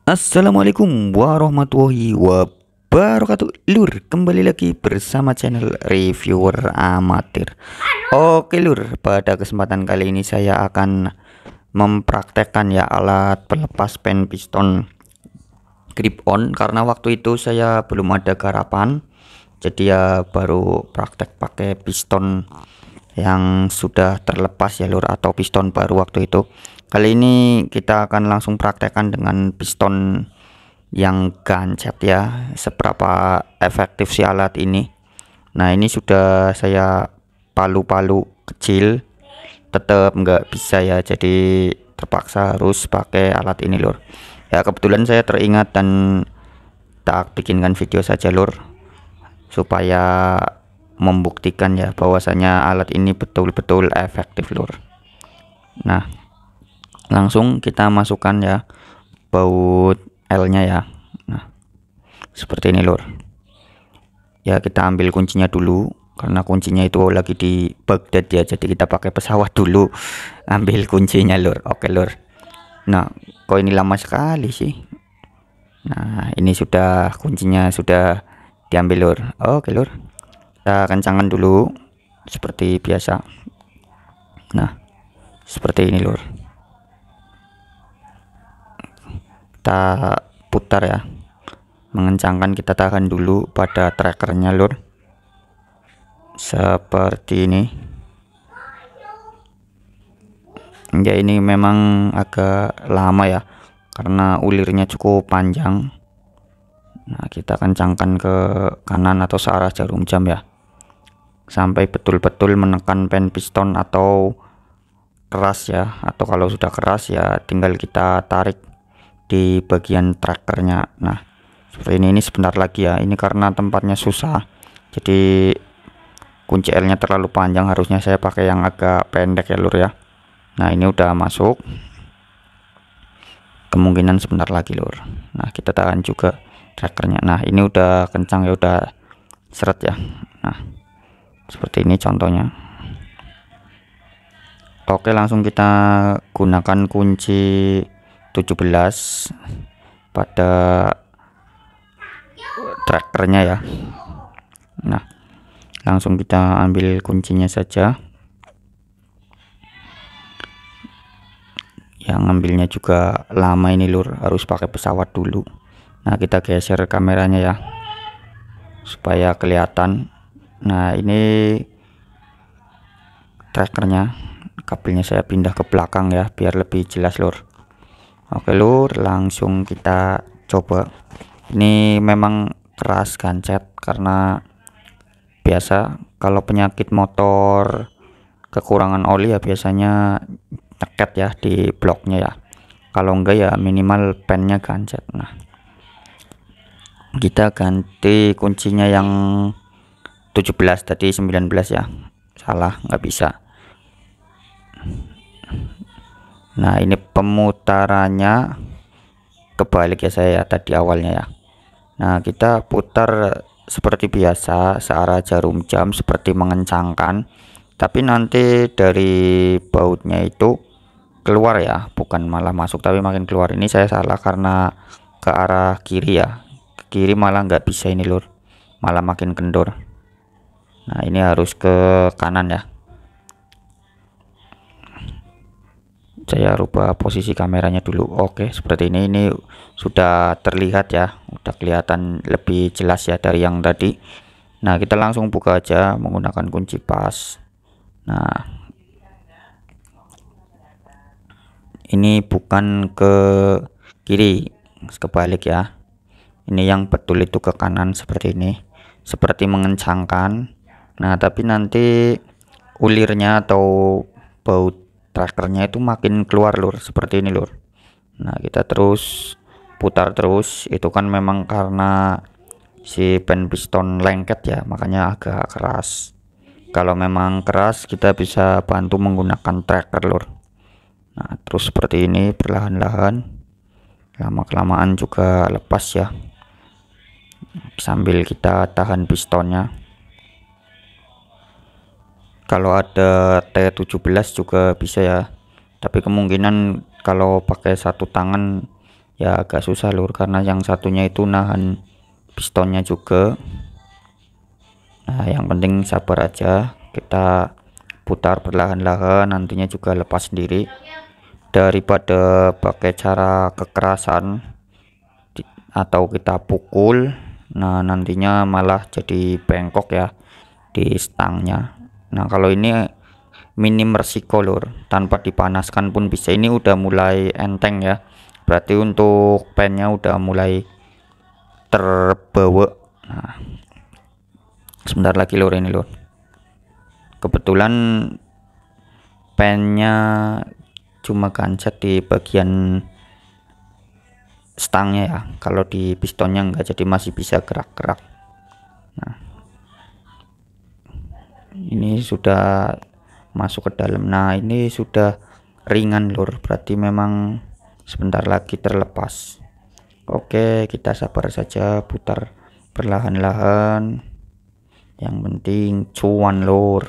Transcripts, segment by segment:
Assalamualaikum warahmatullahi wabarakatuh. Lur, kembali lagi bersama channel reviewer amatir. Oke lur, pada kesempatan kali ini saya akan mempraktekkan ya alat pelepas pen piston grip on, karena waktu itu saya belum ada garapan, jadi ya baru praktek pakai piston yang sudah terlepas ya lur, atau piston baru waktu itu. Kali ini kita akan langsung praktekkan dengan piston yang gancet ya, seberapa efektif si alat ini. Nah, ini sudah saya palu-palu kecil, tetap nggak bisa ya, jadi terpaksa harus pakai alat ini lur. Ya kebetulan saya teringat dan tak bikinkan video saja lur, supaya membuktikan ya bahwasanya alat ini betul-betul efektif lur. Nah, langsung kita masukkan ya baut L nya ya. Nah, seperti ini lur. Ya kita ambil kuncinya dulu, karena kuncinya itu lagi di Baghdad ya, jadi kita pakai pesawat dulu ambil kuncinya lur. Oke lur. Nah, kok ini lama sekali sih. Nah, ini sudah kuncinya sudah diambil lur. Oke lur, kita kencangkan dulu seperti biasa. Nah, seperti ini lur. Kita putar ya, mengencangkan, kita tahan dulu pada trackernya lur, seperti ini ya. Ini memang agak lama ya, karena ulirnya cukup panjang. Nah, kita kencangkan ke kanan atau searah jarum jam ya, sampai betul-betul menekan pen piston atau keras ya, atau kalau sudah keras ya tinggal kita tarik di bagian trackernya. Nah, seperti ini sebentar lagi ya, ini karena tempatnya susah, jadi kunci L nya terlalu panjang, harusnya saya pakai yang agak pendek ya lur ya. Nah, ini udah masuk, kemungkinan sebentar lagi lur. Nah, kita tahan juga trackernya. Nah, ini udah kencang ya, udah seret ya. Nah, seperti ini contohnya. Oke, langsung kita gunakan kunci 17 pada trackernya ya. Nah, langsung kita ambil kuncinya saja. Yang ngambilnya juga lama ini lur, harus pakai pesawat dulu. Nah, kita geser kameranya ya, supaya kelihatan. Nah, ini trackernya, kabelnya saya pindah ke belakang ya, biar lebih jelas lur. Oke lur, langsung kita coba. Ini memang keras gancet, karena biasa kalau penyakit motor kekurangan oli ya biasanya nyeket ya di bloknya ya, kalau enggak ya minimal pennya gancet. Nah, kita ganti kuncinya yang 17, tadi 19 ya, salah, nggak bisa. Nah, ini pemutarannya kebalik ya saya tadi awalnya ya. Nah, kita putar seperti biasa searah jarum jam, seperti mengencangkan, tapi nanti dari bautnya itu keluar ya, bukan malah masuk tapi makin keluar. Ini saya salah karena ke arah kiri ya, ke kiri malah nggak bisa ini lur, malah makin kendor. Nah, ini harus ke kanan ya. Saya rubah posisi kameranya dulu. Oke, seperti ini sudah terlihat ya, udah kelihatan lebih jelas ya dari yang tadi. Nah, kita langsung buka aja menggunakan kunci pas. Nah, ini bukan ke kiri, kebalik ya. Ini yang betul itu ke kanan, seperti ini, seperti mengencangkan. Nah, tapi nanti ulirnya atau baut trackernya itu makin keluar lur, seperti ini lur. Nah, kita terus putar terus, itu kan memang karena si pen piston lengket ya, makanya agak keras. Kalau memang keras kita bisa bantu menggunakan tracker lur. Nah, terus seperti ini perlahan-lahan, lama kelamaan juga lepas ya, sambil kita tahan pistonnya. Kalau ada T17 juga bisa ya, tapi kemungkinan kalau pakai satu tangan ya agak susah lur, karena yang satunya itu nahan pistonnya juga. Nah yang penting sabar aja, kita putar perlahan-lahan, nantinya juga lepas sendiri daripada pakai cara kekerasan atau kita pukul. Nah nantinya malah jadi bengkok ya di stangnya. Nah kalau ini minim resiko lur, tanpa dipanaskan pun bisa. Ini udah mulai enteng ya, berarti untuk pennya udah mulai terbawa. Nah sebentar lagi lur, ini lur, kebetulan pennya cuma gancet di bagian stangnya ya, kalau di pistonnya enggak, jadi masih bisa gerak-gerak. Nah ini sudah masuk ke dalam. Nah ini sudah ringan lur, berarti memang sebentar lagi terlepas. Oke, kita sabar saja, putar perlahan-lahan, yang penting cuan lur.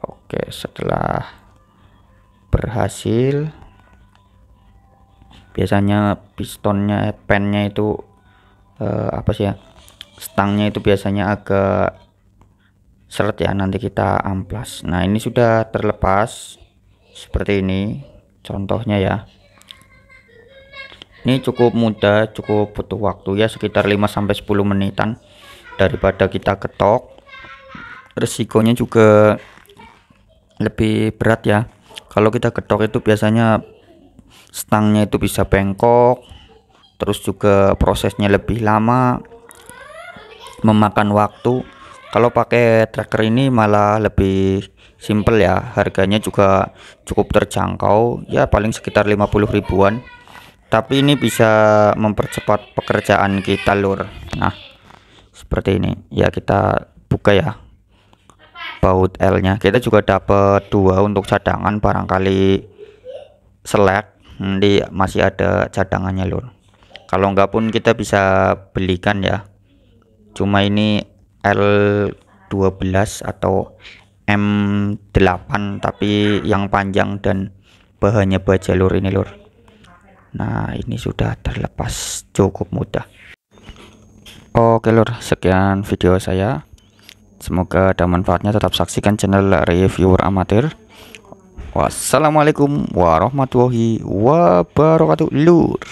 Oke, setelah berhasil, biasanya pistonnya, pennya itu apa sih ya, stangnya itu biasanya agak seret ya, nanti kita amplas. Nah ini sudah terlepas seperti ini contohnya ya. Ini cukup mudah, cukup butuh waktu ya sekitar 5-10 menitan. Daripada kita ketok, resikonya juga lebih berat ya. Kalau kita ketok itu biasanya stangnya itu bisa bengkok, terus juga prosesnya lebih lama, memakan waktu. Kalau pakai tracker ini malah lebih simple ya, harganya juga cukup terjangkau ya, paling sekitar 50 ribuan. Tapi ini bisa mempercepat pekerjaan kita lur. Nah seperti ini ya, kita buka ya baut L nya, kita juga dapat 2 untuk cadangan, barangkali selek nanti masih ada cadangannya lur. Kalau enggak pun kita bisa belikan ya, cuma ini L12 atau M8 tapi yang panjang dan bahannya baja lur, ini lur. Nah ini sudah terlepas, cukup mudah. Oke lur, sekian video saya, semoga ada manfaatnya. Tetap saksikan channel Reviewer Amatir. Wassalamualaikum warahmatullahi wabarakatuh lur.